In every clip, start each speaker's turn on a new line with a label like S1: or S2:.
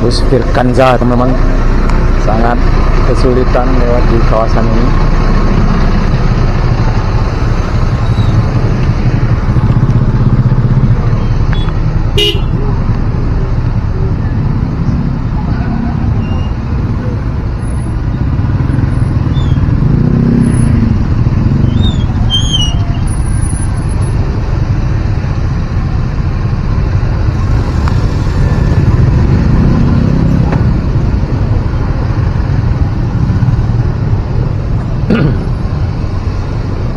S1: bus Virkanza teman-teman, sangat kesulitan lewat di kawasan ini.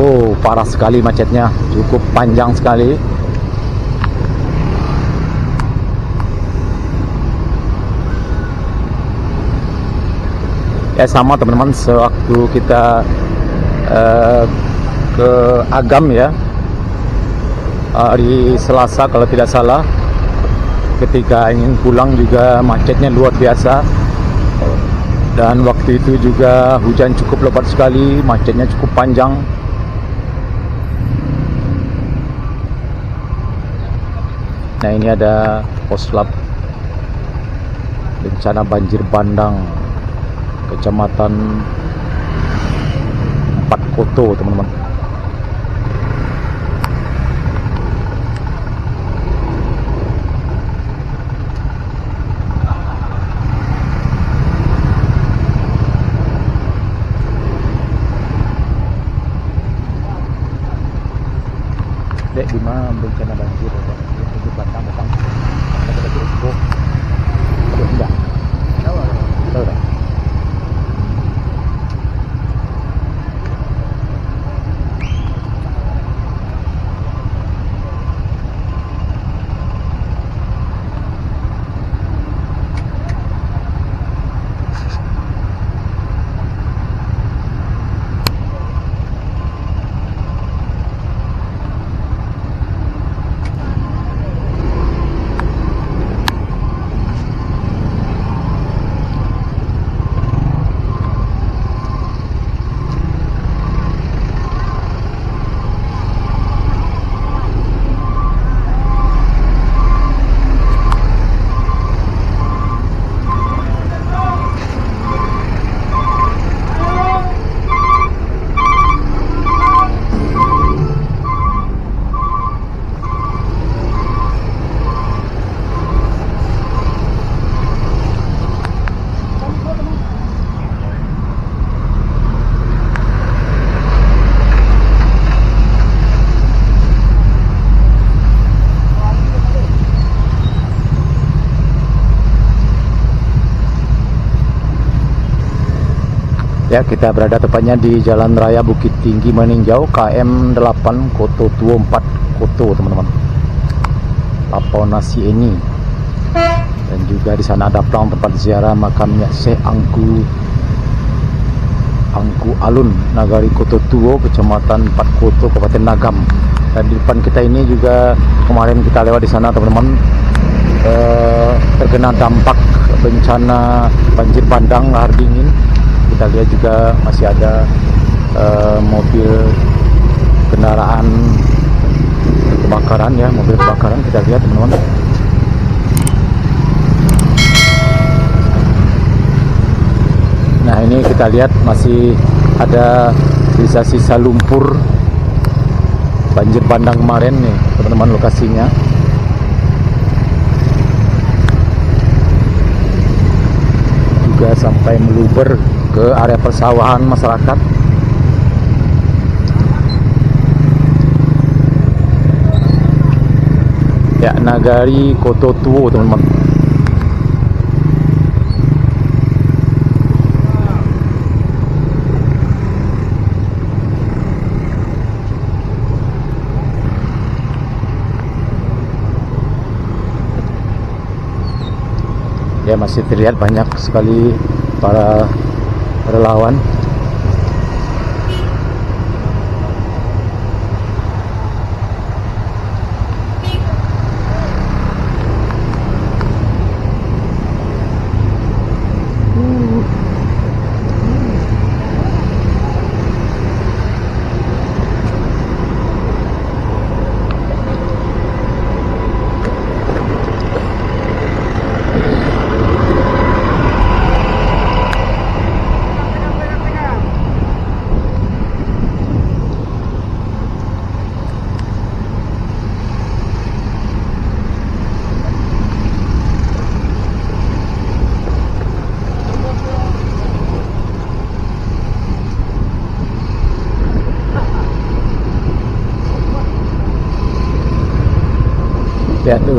S1: Oh, parah sekali macetnya, cukup panjang sekali. Ya sama teman-teman, sewaktu kita ke Agam ya, hari Selasa kalau tidak salah, ketika ingin pulang juga macetnya luar biasa. Dan waktu itu juga hujan cukup lebat sekali, macetnya cukup panjang. Nah, ini ada poslap bencana banjir bandang Kecamatan 4 Koto teman-teman. Dek, di mana bencana banjir banjir bandang datang? Ada info? Aduh, enggak. Tahu tak? Ya, kita berada tepatnya di Jalan Raya Bukit Tinggi Meninjau, KM 8 Koto 24 Koto teman-teman. Lapau Nasi ini. Dan juga di sana ada pelang tempat ziarah makamnya Syekh Angku Alun, Nagari Koto Tuo, Kecamatan 4 Koto, Kabupaten Nagam. Dan di depan kita ini juga kemarin kita lewat di sana teman-teman, terkena dampak bencana banjir bandang lahar dingin. Kita lihat juga masih ada mobil kendaraan kebakaran ya, mobil kebakaran kita lihat teman-teman. Nah, ini kita lihat masih ada sisa-sisa lumpur banjir bandang kemarin nih teman-teman, lokasinya. Juga sampai meluber ke area persawahan masyarakat. Ya, Nagari Koto Tuo teman-teman. Ya, masih terlihat banyak sekali para relawan.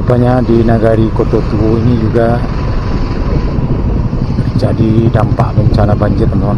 S1: Rupanya di Nagari Kototuo ini juga terjadi dampak bencana banjir, teman-teman.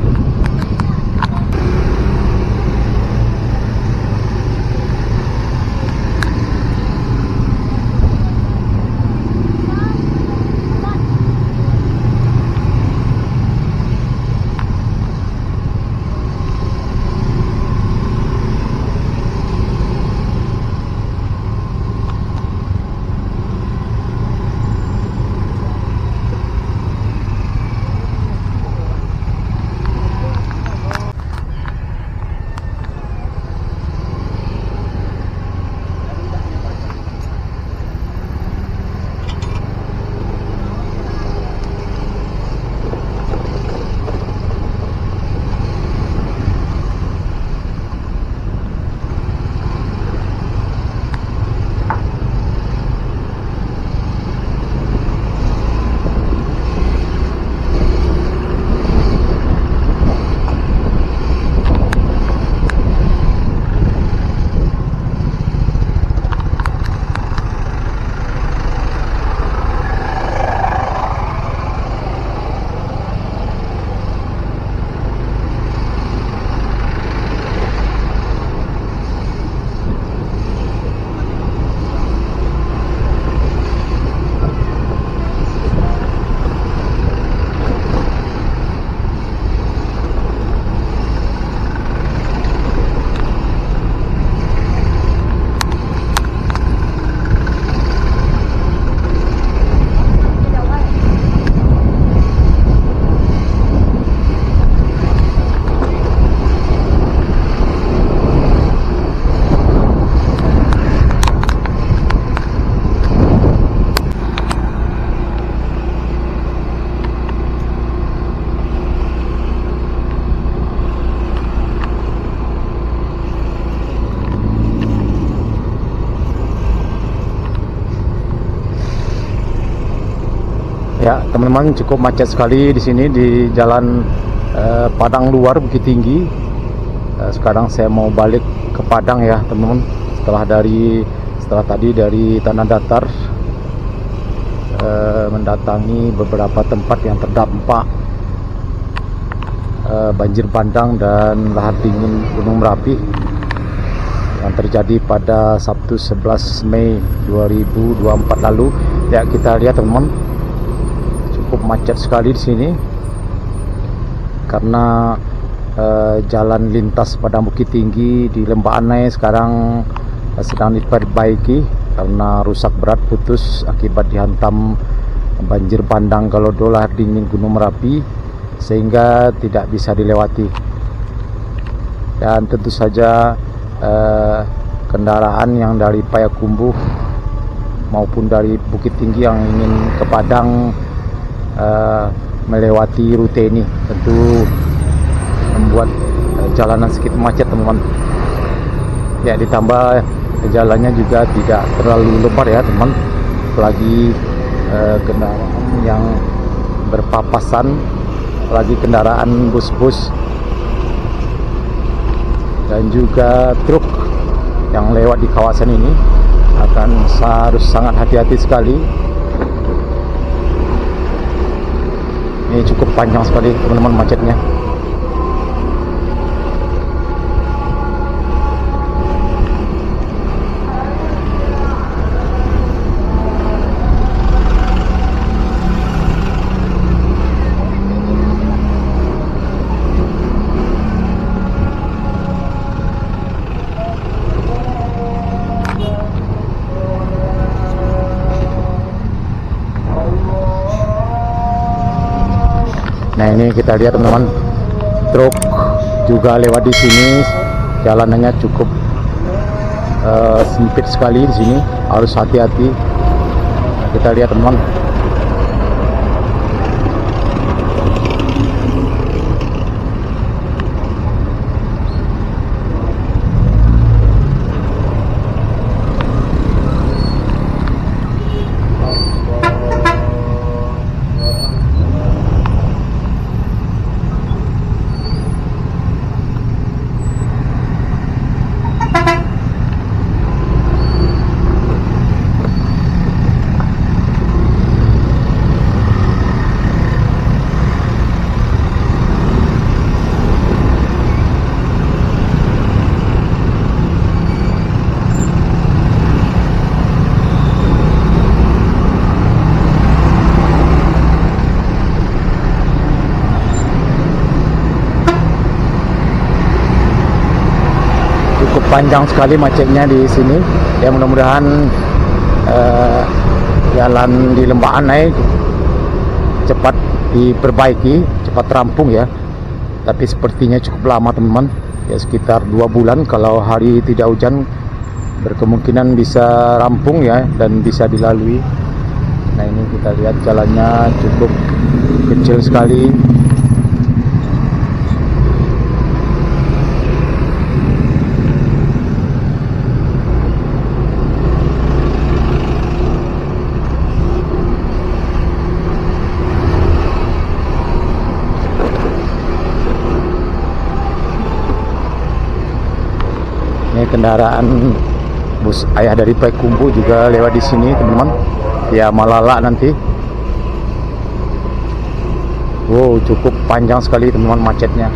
S1: Ya, teman-teman, cukup macet sekali di sini di jalan Padang Luar Bukit Tinggi. Sekarang saya mau balik ke Padang ya, teman-teman. Setelah tadi dari Tanah Datar mendatangi beberapa tempat yang terdampak banjir bandang dan lahar dingin Gunung Merapi yang terjadi pada Sabtu 11 Mei 2024 lalu. Ya, kita lihat, teman-teman, cukup macet sekali di sini karena jalan lintas Padang Bukit Tinggi di Lembah Anai sekarang sedang diperbaiki karena rusak berat, putus akibat dihantam banjir bandang Galodo lahar dingin Gunung Merapi sehingga tidak bisa dilewati. Dan tentu saja kendaraan yang dari Payakumbuh maupun dari Bukit Tinggi yang ingin ke Padang melewati rute ini tentu membuat jalanan sedikit macet, teman-teman. Ya, ditambah jalannya juga tidak terlalu lebar ya, teman. Apalagi kendaraan yang berpapasan, apalagi kendaraan bus-bus dan juga truk yang lewat di kawasan ini harus sangat hati-hati sekali. Ini cukup panjang sekali, teman-teman, macetnya. Nah, ini kita lihat, teman-teman, truk juga lewat di sini. Jalanannya cukup sempit sekali di sini, harus hati-hati. Nah, kita lihat, teman-teman. panjang sekali macetnya di sini. Ya mudah-mudahan jalan di Lembah Anai cepat diperbaiki, cepat rampung ya. Tapi sepertinya cukup lama teman-teman, ya sekitar 2 bulan. Kalau hari tidak hujan berkemungkinan bisa rampung ya dan bisa dilalui. Nah ini kita lihat jalannya cukup kecil sekali. Ini kendaraan bus ayah dari Payakumbuh juga lewat di sini teman-teman. Ya Malala nanti. Wow, cukup panjang sekali teman-teman macetnya.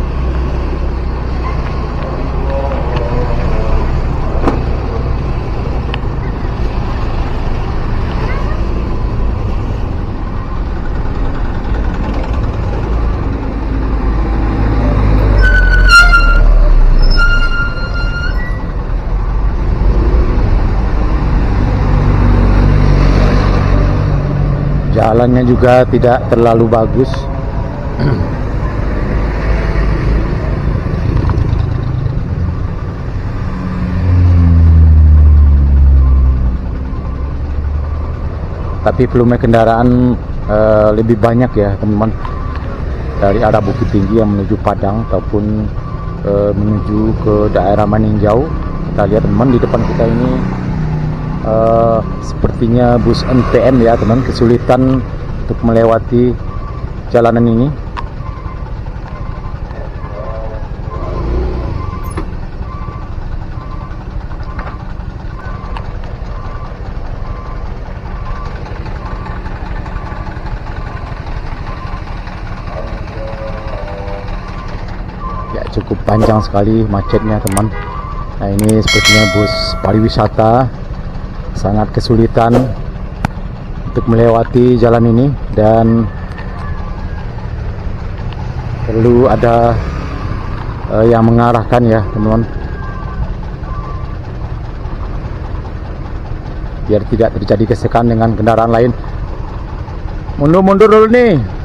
S1: Jalannya juga tidak terlalu bagus. Tapi volume kendaraan lebih banyak ya teman-teman, dari arah Bukit Tinggi yang menuju Padang ataupun menuju ke daerah Maninjau. Kita lihat teman-teman di depan kita ini sepertinya bus NTM ya teman, kesulitan untuk melewati jalanan ini. Ya cukup panjang sekali macetnya teman. Nah ini sepertinya bus pariwisata sangat kesulitan untuk melewati jalan ini dan perlu ada yang mengarahkan ya teman-teman, biar tidak terjadi gesekan dengan kendaraan lain. Mundur dulu nih.